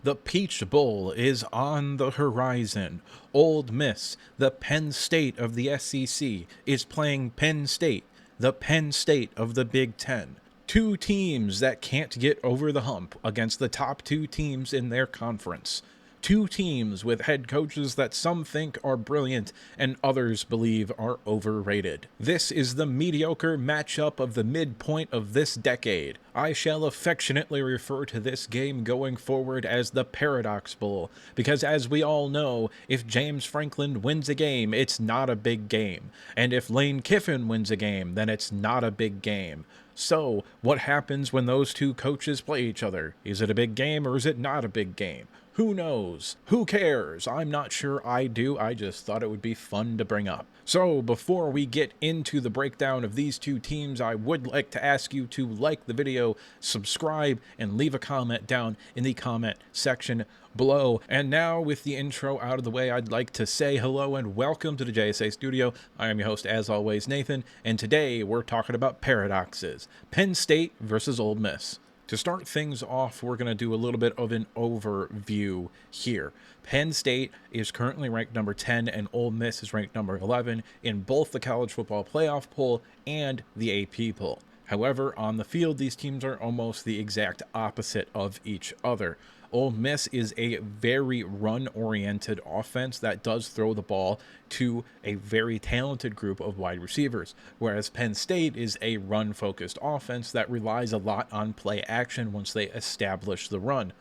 The Peach Bowl is on the horizon. Ole Miss, the Penn State of the SEC, is playing Penn State, the Penn State of the Big Ten. Two teams that can't get over the hump against the top two teams in their conference. Two teams with head coaches that some think are brilliant and others believe are overrated. This is the mediocre matchup of the midpoint of this decade. I shall affectionately refer to this game going forward as the Paradox Bowl, because as we all know, if James Franklin wins a game, it's not a big game. And if Lane Kiffin wins a game, then it's not a big game. So, what happens when those two coaches play each other? Is it a big game or is it not a big game? Who knows? Who cares? I'm not sure I do. I just thought it would be fun to bring up. So before we get into the breakdown of these two teams, I would like to ask you to like the video, subscribe, and leave a comment down in the comment section below. And now with the intro out of the way, I'd like to say hello and welcome to the JSA studio. I am your host, as always, Nathan, and today we're talking about paradoxes. Penn State versus Ole Miss. To start things off, we're going to do a little bit of an overview here. Penn State is currently ranked number 10 and Ole Miss is ranked number 11 in both the college football playoff poll and the AP poll. However, on the field, these teams are almost the exact opposite of each other. Ole Miss is a very run-oriented offense that does throw the ball to a very talented group of wide receivers, whereas Penn State is a run-focused offense that relies a lot on play action once they establish the run,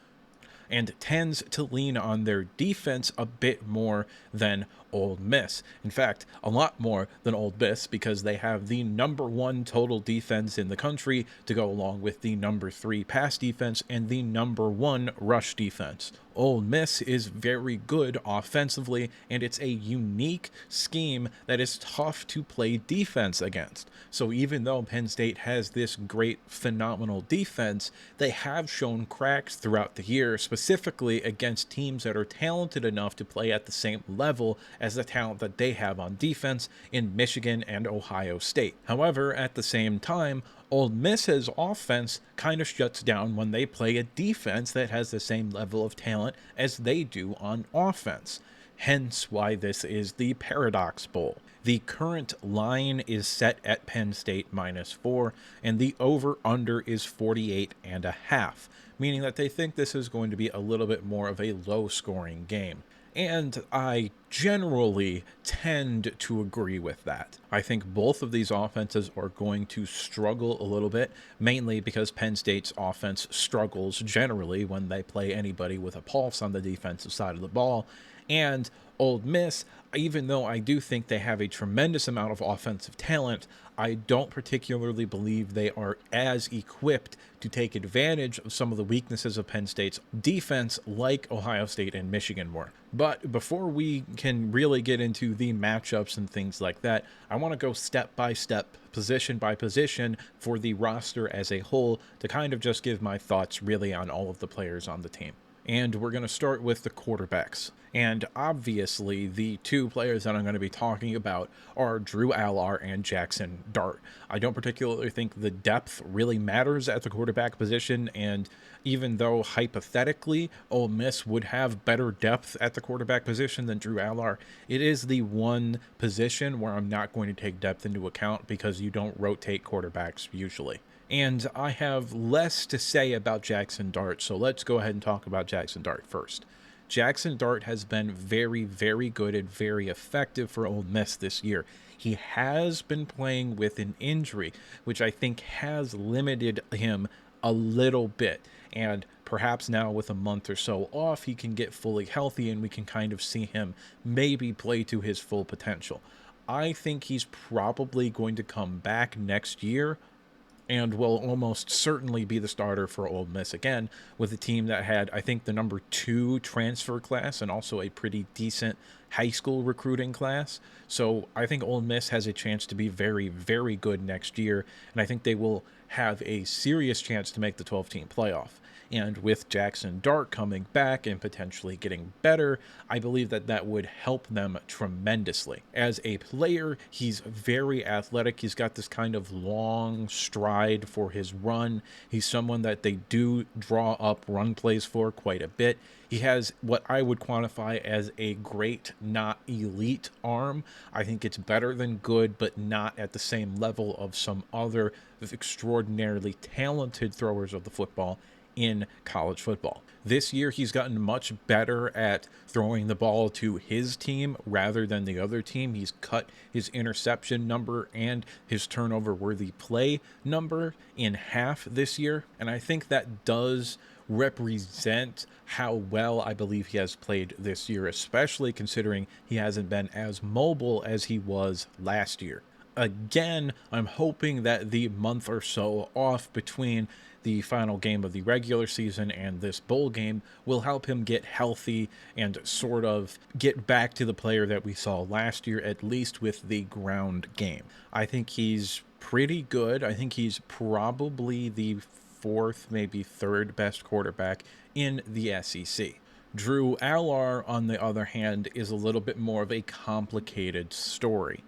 and tends to lean on their defense a bit more than Ole Miss. In fact, a lot more than Ole Miss, because they have the number 1 total defense in the country to go along with the number 3 pass defense and the number 1 rush defense. Ole Miss is very good offensively, and it's a unique scheme that is tough to play defense against. So even though Penn State has this great, phenomenal defense, they have shown cracks throughout the year, specifically against teams that are talented enough to play at the same level as the talent that they have on defense in Michigan and Ohio State. However, at the same time, Ole Miss's offense kind of shuts down when they play a defense that has the same level of talent as they do on offense. Hence why this is the Paradox Bowl. The current line is set at Penn State -4, and the over-under is 48.5, meaning that they think this is going to be a little bit more of a low-scoring game. And I generally tend to agree with that. I think both of these offenses are going to struggle a little bit, mainly because Penn State's offense struggles generally when they play anybody with a pulse on the defensive side of the ball. And Ole Miss, even though I do think they have a tremendous amount of offensive talent, I don't particularly believe they are as equipped to take advantage of some of the weaknesses of Penn State's defense like Ohio State and Michigan were. But before we can really get into the matchups and things like that, I want to go step by step, position by position for the roster as a whole to kind of just give my thoughts really on all of the players on the team. And we're going to start with the quarterbacks. And obviously, the two players that I'm going to be talking about are Drew Allar and Jackson Dart. I don't particularly think the depth really matters at the quarterback position, and even though hypothetically Ole Miss would have better depth at the quarterback position than Drew Allar, it is the one position where I'm not going to take depth into account because you don't rotate quarterbacks usually. And I have less to say about Jackson Dart, so let's go ahead and talk about Jackson Dart first. Jackson Dart has been very, very good and very effective for Ole Miss this year. He has been playing with an injury, which I think has limited him a little bit. And perhaps now with a month or so off, he can get fully healthy and we can kind of see him maybe play to his full potential. I think he's probably going to come back next year and will almost certainly be the starter for Ole Miss again, with a team that had, I think, the number 2 transfer class and also a pretty decent high school recruiting class. So I think Ole Miss has a chance to be very, very good next year, and I think they will have a serious chance to make the 12-team playoff. And with Jackson Dart coming back and potentially getting better, I believe that that would help them tremendously. As a player, he's very athletic. He's got this kind of long stride for his run. He's someone that they do draw up run plays for quite a bit. He has what I would quantify as a great, not elite arm. I think it's better than good, but not at the same level of some other extraordinarily talented throwers of the football in college football. This year, he's gotten much better at throwing the ball to his team rather than the other team. He's cut his interception number and his turnover worthy play number in half this year. And I think that does represent how well I believe he has played this year, especially considering he hasn't been as mobile as he was last year. Again, I'm hoping that the month or so off between the final game of the regular season and this bowl game will help him get healthy and sort of get back to the player that we saw last year, at least with the ground game. I think he's pretty good. I think he's probably the fourth, maybe third best quarterback in the SEC. Drew Allar, on the other hand, is a little bit more of a complicated story.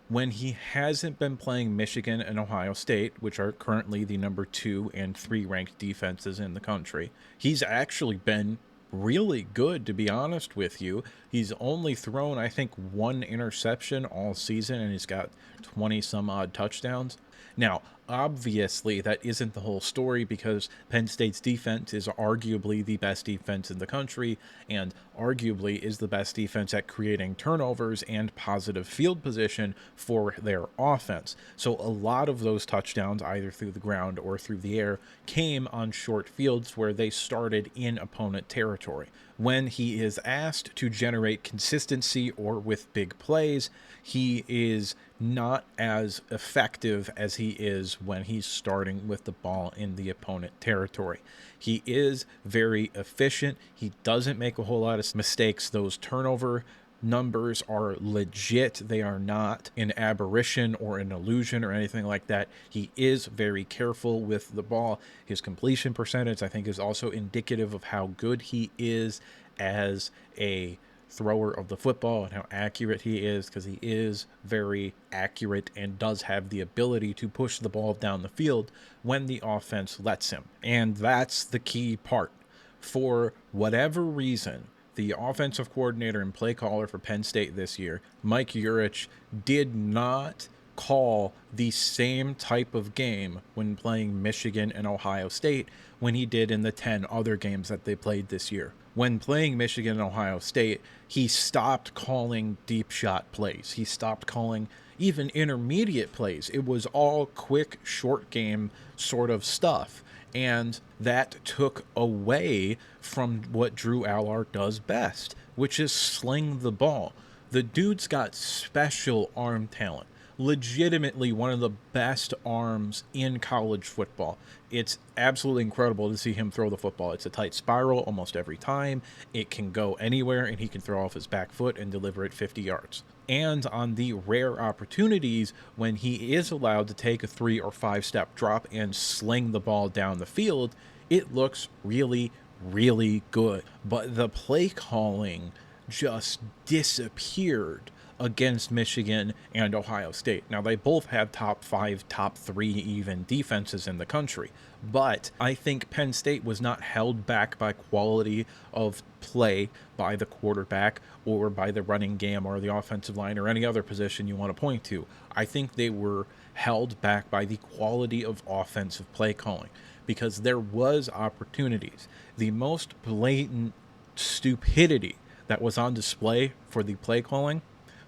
When he hasn't been playing Michigan and Ohio State, which are currently the number 2 and 3 ranked defenses in the country, he's actually been really good, to be honest with you. He's only thrown, I think, 1 interception all season, and he's got 20 some odd touchdowns. Now, obviously, that isn't the whole story, because Penn State's defense is arguably the best defense in the country and arguably is the best defense at creating turnovers and positive field position for their offense. So a lot of those touchdowns, either through the ground or through the air, came on short fields where they started in opponent territory. When he is asked to generate consistency or with big plays, he is not as effective as he is when he's starting with the ball in the opponent territory. He is very efficient. He doesn't make a whole lot of mistakes. Those turnover numbers are legit. They are not an aberration or an illusion or anything like that. He is very careful with the ball. His completion percentage, I think, is also indicative of how good he is as a thrower of the football and how accurate he is, because he is very accurate and does have the ability to push the ball down the field when the offense lets him. And that's the key part. For whatever reason, the offensive coordinator and play caller for Penn State this year, Mike Urich, did not call the same type of game when playing Michigan and Ohio State when he did in the 10 other games that they played this year. When playing Michigan and Ohio State, he stopped calling deep shot plays. He stopped calling even intermediate plays. It was all quick, short game sort of stuff. And that took away from what Drew Allar does best, which is sling the ball. The dude's got special arm talent. Legitimately one of the best arms in college football. It's absolutely incredible to see him throw the football. It's a tight spiral almost every time. It can go anywhere, and he can throw off his back foot and deliver it 50 yards. And on the rare opportunities when he is allowed to take a 3 or 5 step drop and sling the ball down the field, it looks really, really good. But the play calling just disappeared against Michigan and Ohio State. Now, they both have top 5, top 3 even defenses in the country, but I think Penn State was not held back by quality of play by the quarterback or by the running game or the offensive line or any other position you want to point to. I think they were held back by the quality of offensive play calling, because there was opportunities. The most blatant stupidity that was on display for the play calling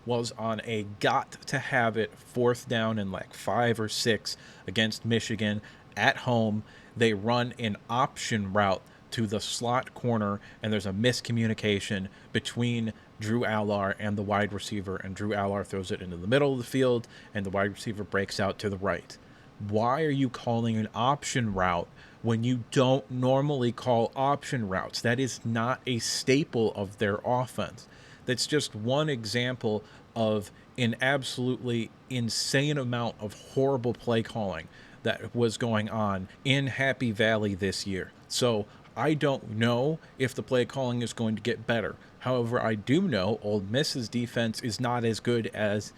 was on a got-to-have-it 4th down and like 5 or 6 against Michigan at home. They run an option route to the slot corner, and there's a miscommunication between Drew Allar and the wide receiver, and Drew Allar throws it into the middle of the field, and the wide receiver breaks out to the right. Why are you calling an option route when you don't normally call option routes? That is not a staple of their offense. That's just one example of an absolutely insane amount of horrible play calling that was going on in Happy Valley this year. So I don't know if the play calling is going to get better. However, I do know Ole Miss's defense is not as good as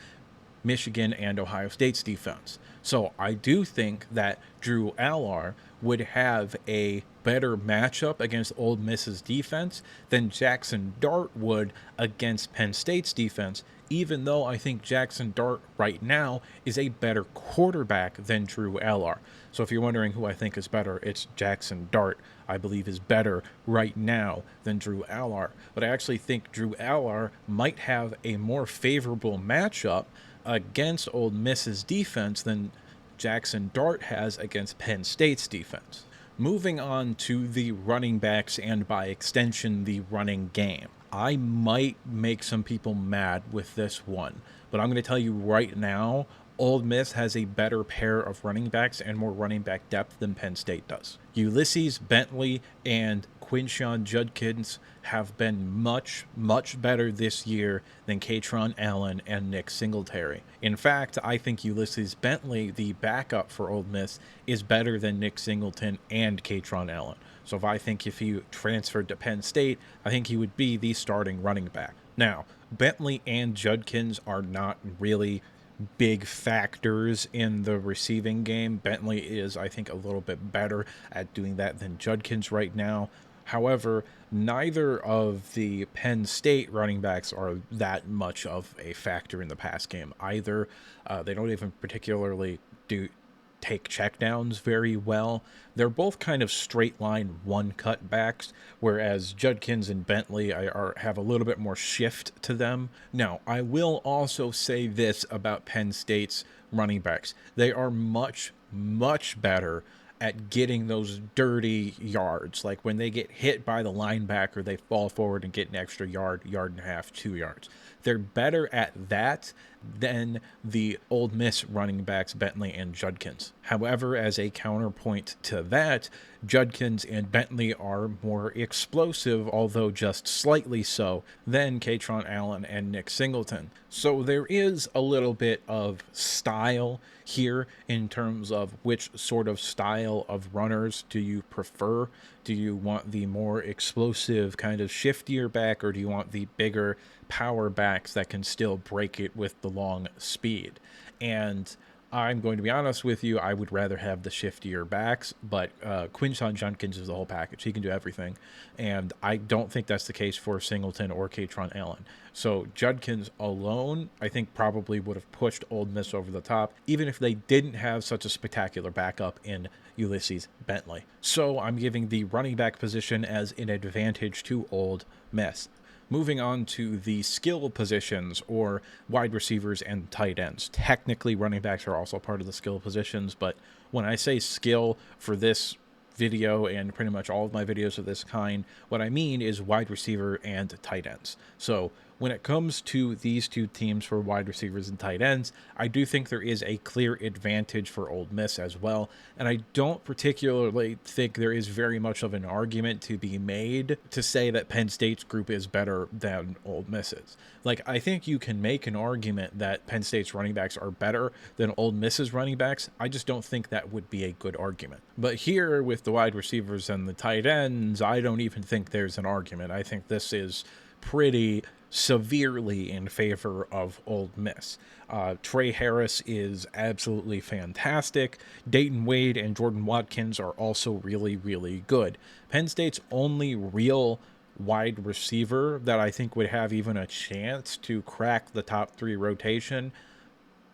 Michigan and Ohio State's defense. So I do think that Drew Allar would have a better matchup against Ole Miss's defense than Jackson Dart would against Penn State's defense, even though I think Jackson Dart right now is a better quarterback than Drew Allar. So if you're wondering who I think is better, it's Jackson Dart, I believe, is better right now than Drew Allar. But I actually think Drew Allar might have a more favorable matchup against Ole Miss's defense than Jackson Dart has against Penn State's defense. Moving on to the running backs and by extension the running game. I might make some people mad with this one, but I'm going to tell you right now, Ole Miss has a better pair of running backs and more running back depth than Penn State does. Ulysses Bentley and Quinshon Judkins have been much, much better this year than Katron Allen and Nick Singletary. In fact, I think Ulysses Bentley, the backup for Ole Miss, is better than Nick Singleton and Katron Allen. So if he transferred to Penn State, I think he would be the starting running back. Now, Bentley and Judkins are not really big factors in the receiving game. Bentley is, I think, a little bit better at doing that than Judkins right now. However, neither of the Penn State running backs are that much of a factor in the pass game either. They don't even particularly take checkdowns very well. They're both kind of straight line one cut backs, whereas Judkins and Bentley have a little bit more shift to them. Now, I will also say this about Penn State's running backs. They are much, much better at getting those dirty yards. Like when they get hit by the linebacker, they fall forward and get an extra yard, yard and a half, 2 yards. They're better at that than the Ole Miss running backs Bentley and Judkins. However, as a counterpoint to that, Judkins and Bentley are more explosive, although just slightly so, than Katron Allen and Nick Singleton. So there is a little bit of style here in terms of which sort of style of runners do you prefer. Do you want the more explosive kind of shiftier back, or do you want the bigger power backs that can still break it with the long speed? And I'm going to be honest with you, I would rather have the shiftier backs, but Quinshon Judkins is the whole package. He can do everything, and I don't think that's the case for Singleton or Katron Allen. So Judkins alone, I think, probably would have pushed Ole Miss over the top, even if they didn't have such a spectacular backup in Ulysses Bentley. So I'm giving the running back position as an advantage to Ole Miss. Moving on to the skill positions, or wide receivers and tight ends. Technically, running backs are also part of the skill positions, but when I say skill for this video and pretty much all of my videos of this kind, what I mean is wide receiver and tight ends. So when it comes to these two teams for wide receivers and tight ends, I do think there is a clear advantage for Ole Miss as well, and I don't particularly think there is very much of an argument to be made to say that Penn State's group is better than Ole Miss's. Like, I think you can make an argument that Penn State's running backs are better than Ole Miss's running backs. I just don't think that would be a good argument. But here, with the wide receivers and the tight ends, I don't even think there's an argument. I think this is pretty severely in favor of Ole Miss. Trey Harris is absolutely fantastic. Dayton Wade and Jordan Watkins are also really, really good. Penn State's only real wide receiver that I think would have even a chance to crack the top 3 rotation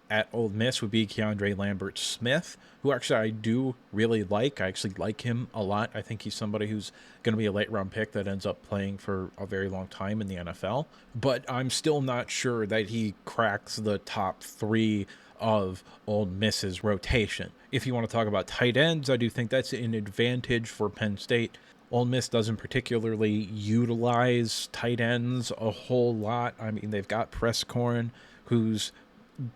at Ole Miss would be Keandre Lambert-Smith, who actually I do really like. I actually like him a lot. I think he's somebody who's going to be a late-round pick that ends up playing for a very long time in the NFL. But I'm still not sure that he cracks the top 3 of Ole Miss's rotation. If you want to talk about tight ends, I do think that's an advantage for Penn State. Ole Miss doesn't particularly utilize tight ends a whole lot. I mean, they've got Prescorn, who's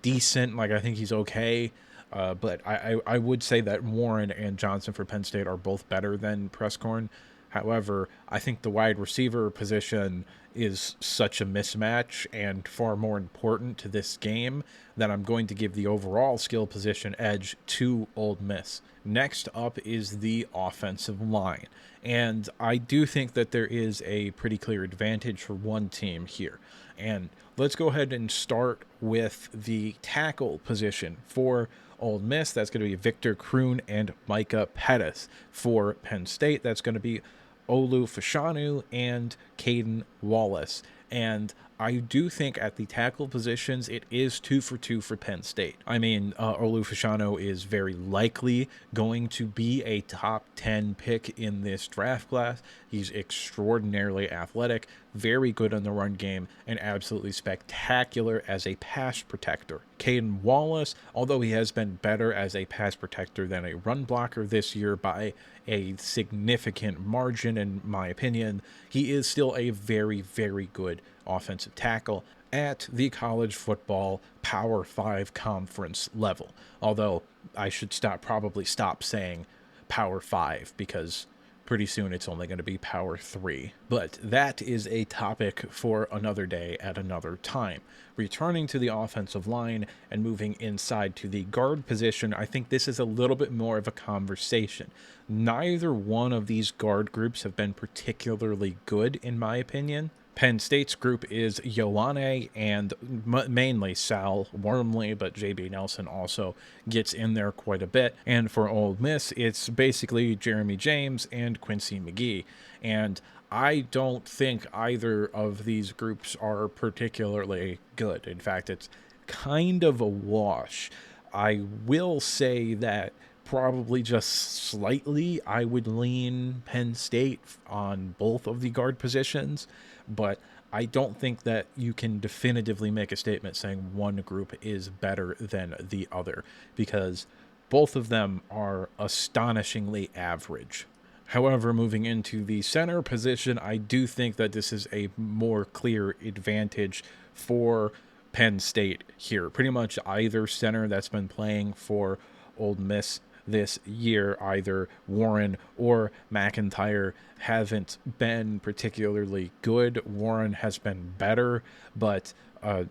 decent. Like, I think he's okay. But I would say that Warren and Johnson for Penn State are both better than Prescorn. However, I think the wide receiver position is such a mismatch and far more important to this game that I'm going to give the overall skill position edge to Ole Miss. Next up is the offensive line. And I do think that there is a pretty clear advantage for one team here. And let's go ahead and start with the tackle position for Ole Miss. That's going to be Victor Kroon and Micah Pettis. For Penn State, that's going to be Olu Fashanu and Caden Wallace. And I do think at the tackle positions, it is 2 for 2 for Penn State. I mean, Olu Fashanu is very likely going to be a top 10 pick in this draft class. He's extraordinarily athletic, very good in the run game, and absolutely spectacular as a pass protector. Caden Wallace, although he has been better as a pass protector than a run blocker this year by a significant margin, in my opinion, he is still a very, very good offensive tackle at the college football Power 5 conference level. Although I should probably stop saying Power 5 because pretty soon it's only going to be Power 3. But that is a topic for another day at another time. Returning to the offensive line and moving inside to the guard position, I think this is a little bit more of a conversation. Neither one of these guard groups have been particularly good, in my opinion. Penn State's group is Ioane and mainly Sal Wormley, but JB Nelson also gets in there quite a bit. And for Ole Miss, it's basically Jeremy James and Quincy McGee. And I don't think either of these groups are particularly good. In fact, it's kind of a wash. I will say that probably just slightly I would lean Penn State on both of the guard positions, but I don't think that you can definitively make a statement saying one group is better than the other, because both of them are astonishingly average. However, moving into the center position, I do think that this is a more clear advantage for Penn State here. Pretty much either center that's been playing for Ole Miss this year, either Warren or McIntyre, haven't been particularly good. Warren has been better, but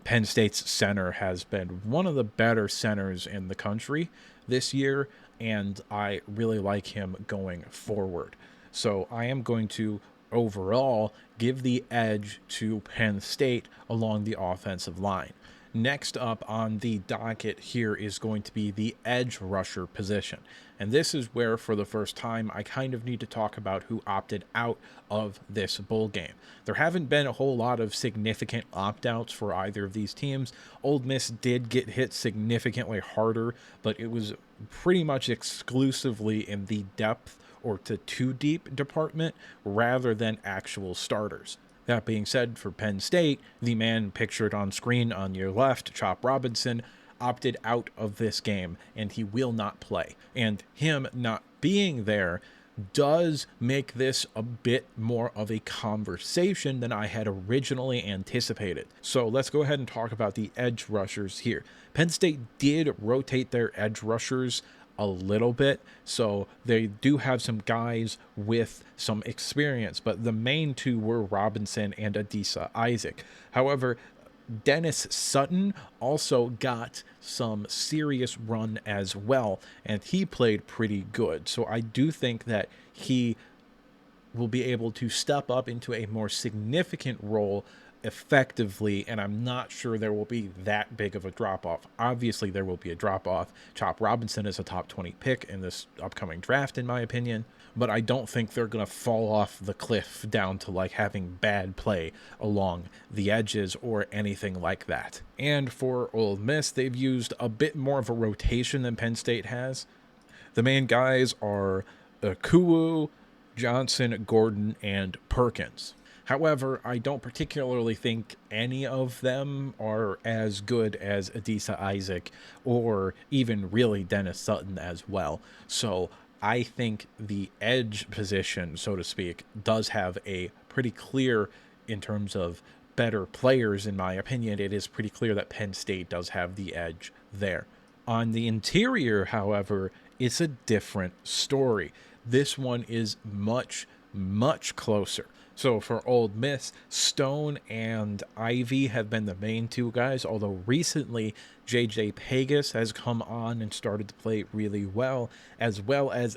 Penn State's center has been one of the better centers in the country this year, and I really like him going forward. So I am going to overall give the edge to Penn State along the offensive line. Next up on the docket here is going to be the edge rusher position. And this is where, for the first time, I kind of need to talk about who opted out of this bowl game. There haven't been a whole lot of significant opt-outs for either of these teams. Ole Miss did get hit significantly harder, but it was pretty much exclusively in the depth or to too deep department rather than actual starters. That being said, for Penn State, the man pictured on screen on your left, Chop Robinson, opted out of this game, and he will not play. And him not being there does make this a bit more of a conversation than I had originally anticipated. So let's go ahead and talk about the edge rushers here. Penn State did rotate their edge rushers a little bit, so they do have some guys with some experience, but the main two were Robinson and Adisa Isaac. However, Dennis Sutton also got some serious run as well, and he played pretty good. So I do think that he will be able to step up into a more significant role effectively, and I'm not sure there will be that big of a drop-off. Obviously, there will be a drop-off. Chop Robinson is a top 20 pick in this upcoming draft, in my opinion, but I don't think they're going to fall off the cliff down to like having bad play along the edges or anything like that. And for Ole Miss, they've used a bit more of a rotation than Penn State has. The main guys are Kuwu, Johnson, Gordon, and Perkins. However, I don't particularly think any of them are as good as Adisa Isaac or even really Dennis Sutton as well. So I think the edge position, so to speak, does have a pretty clear, in terms of better players, in my opinion, it is pretty clear that Penn State does have the edge there. On the interior, however, it's a different story. This one is much much closer. So for Old Miss, Stone and Ivy have been the main two guys, although recently JJ Pegas has come on and started to play really well as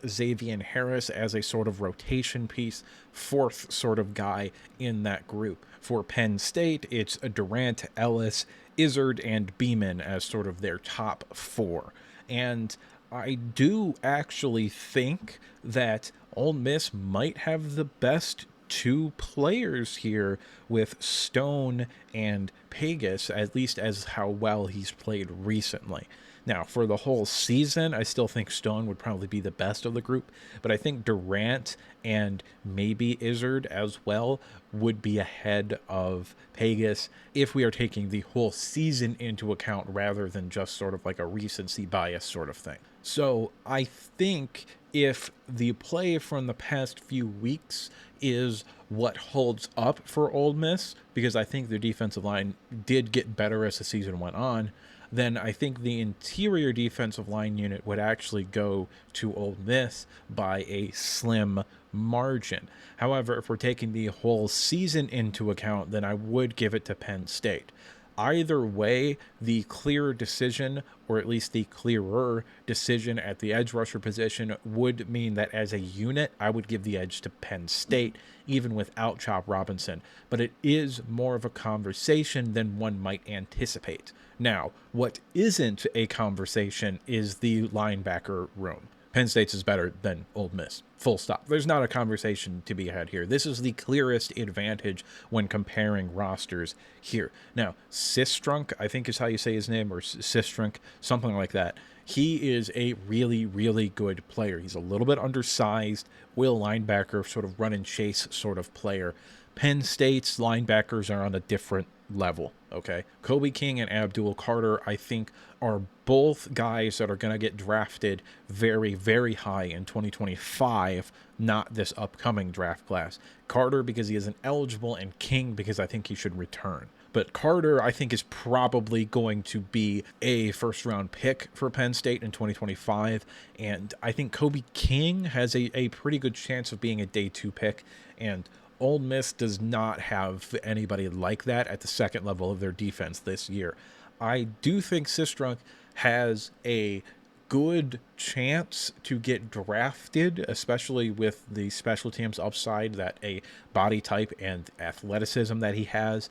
Xavier Harris as a sort of rotation piece, fourth sort of guy in that group. For Penn State, it's Durant, Ellis, Izzard, and Beeman as sort of their top four. And I do actually think that Ole Miss might have the best two players here with Stone and Pegas, at least as how well he's played recently. Now, for the whole season, I still think Stone would probably be the best of the group, but I think Durant and maybe Izzard as well would be ahead of Pegas if we are taking the whole season into account rather than just sort of like a recency bias sort of thing. So I think if the play from the past few weeks is what holds up for Ole Miss, because I think their defensive line did get better as the season went on, then I think the interior defensive line unit would actually go to Ole Miss by a slim margin. However, if we're taking the whole season into account, then I would give it to Penn State. Either way, the clear decision, or at least the clearer decision at the edge rusher position, would mean that as a unit, I would give the edge to Penn State, even without Chop Robinson. But it is more of a conversation than one might anticipate. Now, what isn't a conversation is the linebacker room. Penn State's is better than Ole Miss. Full stop. There's not a conversation to be had here. This is the clearest advantage when comparing rosters here. Now, Sistrunk, I think is how you say his name, or Sistrunk, something like that. He is a really, really good player. He's a little bit undersized, will linebacker, sort of run and chase sort of player. Penn State's linebackers are on a different level, okay? Kobe King and Abdul Carter, I think, are both guys that are going to get drafted very, very high in 2025, not this upcoming draft class. Carter because he isn't eligible, and King because I think he should return. But Carter, I think, is probably going to be a first-round pick for Penn State in 2025. And I think Kobe King has a pretty good chance of being a day 2 pick. And Ole Miss does not have anybody like that at the second level of their defense this year. I do think Sistrunk has a good chance to get drafted, especially with the special teams upside that a body type and athleticism that he has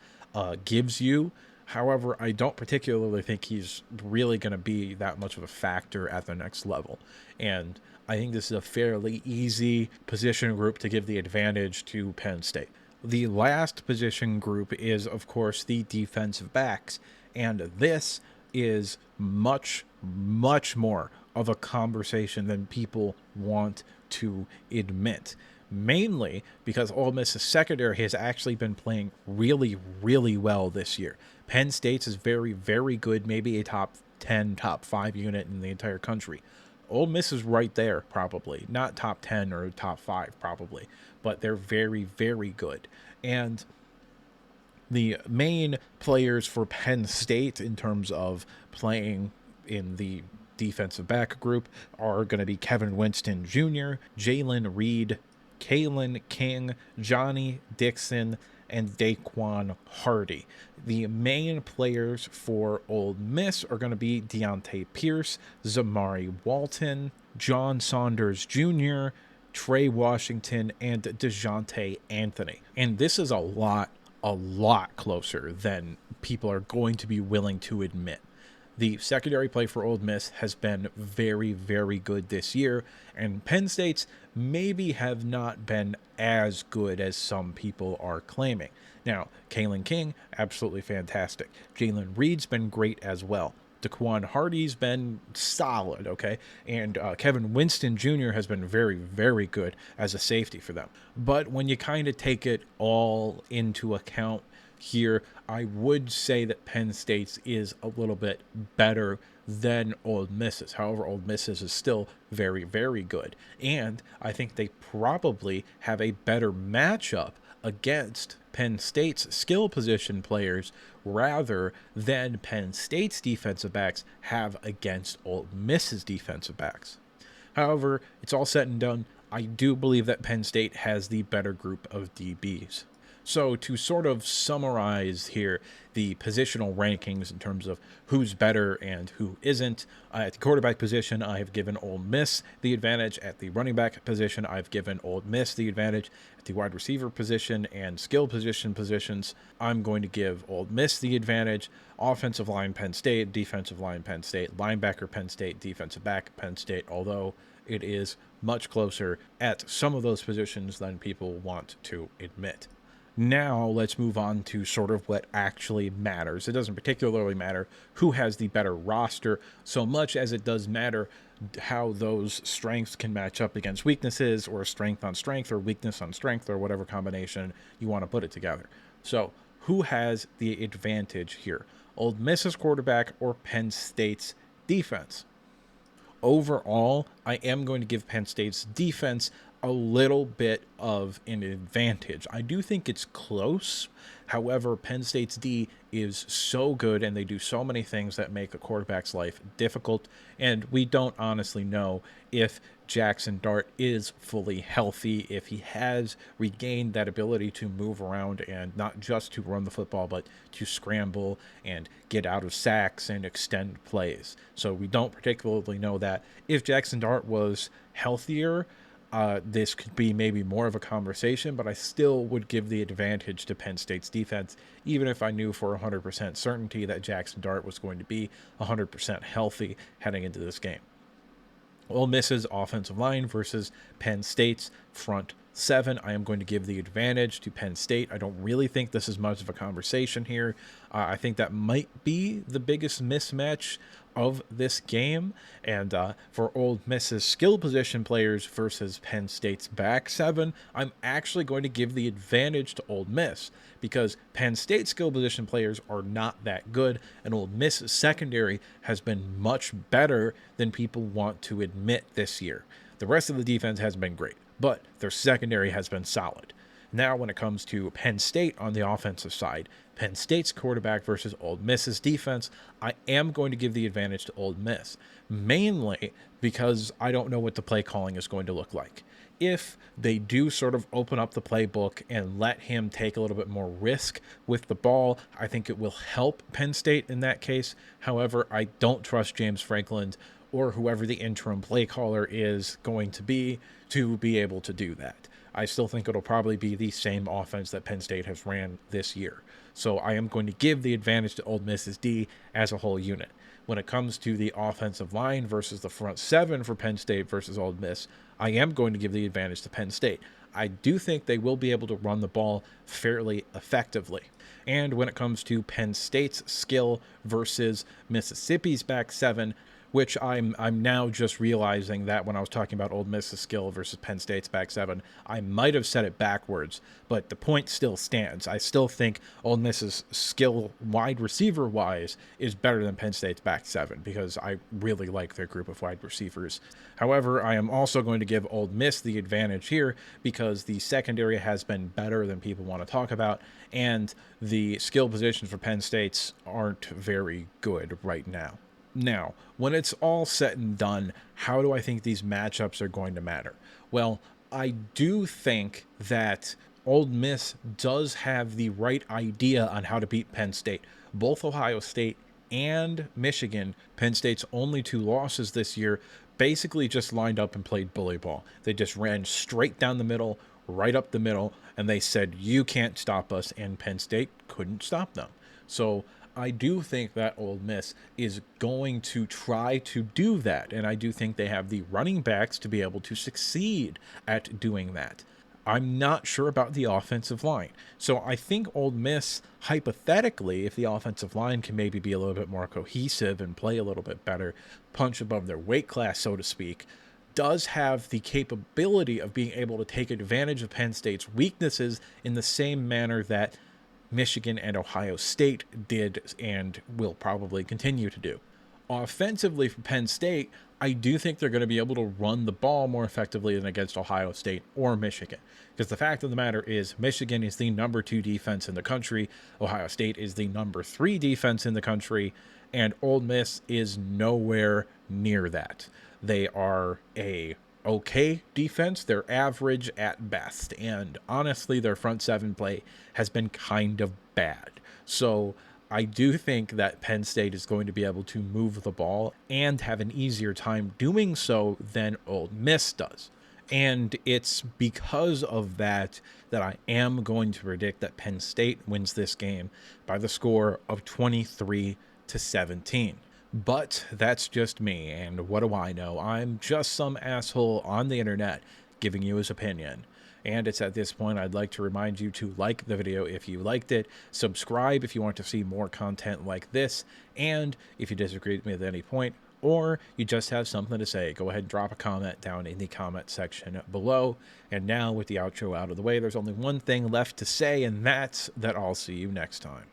gives you. However, I don't particularly think he's really going to be that much of a factor at the next level. And I think this is a fairly easy position group to give the advantage to Penn State. The last position group is, of course, the defensive backs. And this is much, much more of a conversation than people want to admit. Mainly because Ole Miss's secondary has actually been playing really, really well this year. Penn State's is very, very good, maybe a top 10, top 5 unit in the entire country. Ole Miss is right there, probably. Not top 10 or top 5, probably. But they're very, very good. And the main players for Penn State in terms of playing in the defensive back group are going to be Kevin Winston Jr., Jalen Reed, Kalen King, Johnny Dixon, and Daquan Hardy. The main players for Ole Miss are going to be Deontay Pierce, Zamari Walton, John Saunders Jr., Trey Washington, and DeJounte Anthony. And this is a lot closer than people are going to be willing to admit. The secondary play for Ole Miss has been very, very good this year, and Penn State's maybe have not been as good as some people are claiming. Now, Kalen King, absolutely fantastic. Jalen Reed's been great as well. Daquan Hardy's been solid, okay? And Kevin Winston Jr. has been very, very good as a safety for them. But when you kind of take it all into account here, I would say that Penn State's is a little bit better than Ole Miss's. However, Ole Miss's is still very, very good. And I think they probably have a better matchup against Penn State's skill position players rather than Penn State's defensive backs have against Ole Miss's defensive backs. However, it's all said and done. I do believe that Penn State has the better group of DBs. So, to sort of summarize here the positional rankings in terms of who's better and who isn't, at the quarterback position, I have given Ole Miss the advantage. At the running back position, I've given Ole Miss the advantage. At the wide receiver position and skill positions, I'm going to give Ole Miss the advantage. Offensive line, Penn State. Defensive line, Penn State. Linebacker, Penn State. Defensive back, Penn State. Although it is much closer at some of those positions than people want to admit. Now let's move on to sort of what actually matters. It doesn't particularly matter who has the better roster so much as it does matter how those strengths can match up against weaknesses, or strength on strength, or weakness on strength, or whatever combination you want to put it together. So who has the advantage here? Ole Miss's quarterback or Penn State's defense? Overall, I am going to give Penn State's defense a little bit of an advantage. I do think it's close. However, Penn State's D is so good and they do so many things that make a quarterback's life difficult. And we don't honestly know if Jackson Dart is fully healthy, if he has regained that ability to move around and not just to run the football, but to scramble and get out of sacks and extend plays. So we don't particularly know that. If Jackson Dart was healthier, this could be maybe more of a conversation, but I still would give the advantage to Penn State's defense, even if I knew for 100% certainty that Jackson Dart was going to be 100% healthy heading into this game. Ole Miss's offensive line versus Penn State's front seven. I am going to give the advantage to Penn State. I don't really think this is much of a conversation here. I think that might be the biggest mismatch of this game. And for Ole Miss's skill position players versus Penn State's back seven, I'm actually going to give the advantage to Ole Miss, because Penn State skill position players are not that good, and Ole Miss's secondary has been much better than people want to admit this year. The rest of the defense hasn't been great, but their secondary has been solid. Now, when it comes to Penn State on the offensive side, Penn State's quarterback versus Ole Miss's defense, I am going to give the advantage to Ole Miss, mainly because I don't know what the play calling is going to look like. If they do sort of open up the playbook and let him take a little bit more risk with the ball, I think it will help Penn State in that case. However, I don't trust James Franklin or whoever the interim play caller is going to be able to do that. I still think it'll probably be the same offense that Penn State has ran this year. So I am going to give the advantage to Ole Miss's D as a whole unit. When it comes to the offensive line versus the front seven for Penn State versus Ole Miss, I am going to give the advantage to Penn State. I do think they will be able to run the ball fairly effectively. And when it comes to Penn State's skill versus Mississippi's back seven, which I'm now just realizing that when I was talking about Ole Miss's skill versus Penn State's back seven, I might have said it backwards, but the point still stands. I still think Ole Miss's skill wide receiver wise is better than Penn State's back seven, because I really like their group of wide receivers. However, I am also going to give Ole Miss the advantage here because the secondary has been better than people want to talk about, and the skill positions for Penn State's aren't very good right now. Now, when it's all said and done, how do I think these matchups are going to matter? Well, I do think that Ole Miss does have the right idea on how to beat Penn State. Both Ohio State and Michigan, Penn State's only two losses this year, basically just lined up and played bully ball. They just ran straight down the middle, right up the middle, and they said, you can't stop us, and Penn State couldn't stop them. So I do think that Ole Miss is going to try to do that, and I do think they have the running backs to be able to succeed at doing that. I'm not sure about the offensive line. So I think Ole Miss, hypothetically, if the offensive line can maybe be a little bit more cohesive and play a little bit better, punch above their weight class, so to speak, does have the capability of being able to take advantage of Penn State's weaknesses in the same manner that Michigan and Ohio State did and will probably continue to do. Offensively for Penn State, I do think they're going to be able to run the ball more effectively than against Ohio State or Michigan. Because the fact of the matter is, Michigan is the number 2 defense in the country, Ohio State is the number 3 defense in the country, and Ole Miss is nowhere near that. They are a okay defense. They're average at best. And honestly, their front seven play has been kind of bad. So I do think that Penn State is going to be able to move the ball and have an easier time doing so than Ole Miss does. And it's because of that that I am going to predict that Penn State wins this game by the score of 23-17. But that's just me, and what do I know? I'm just some asshole on the internet giving you his opinion. And it's at this point I'd like to remind you to like the video if you liked it, subscribe if you want to see more content like this, and if you disagree with me at any point, or you just have something to say, go ahead and drop a comment down in the comment section below. And now with the outro out of the way, there's only one thing left to say, and that's that I'll see you next time.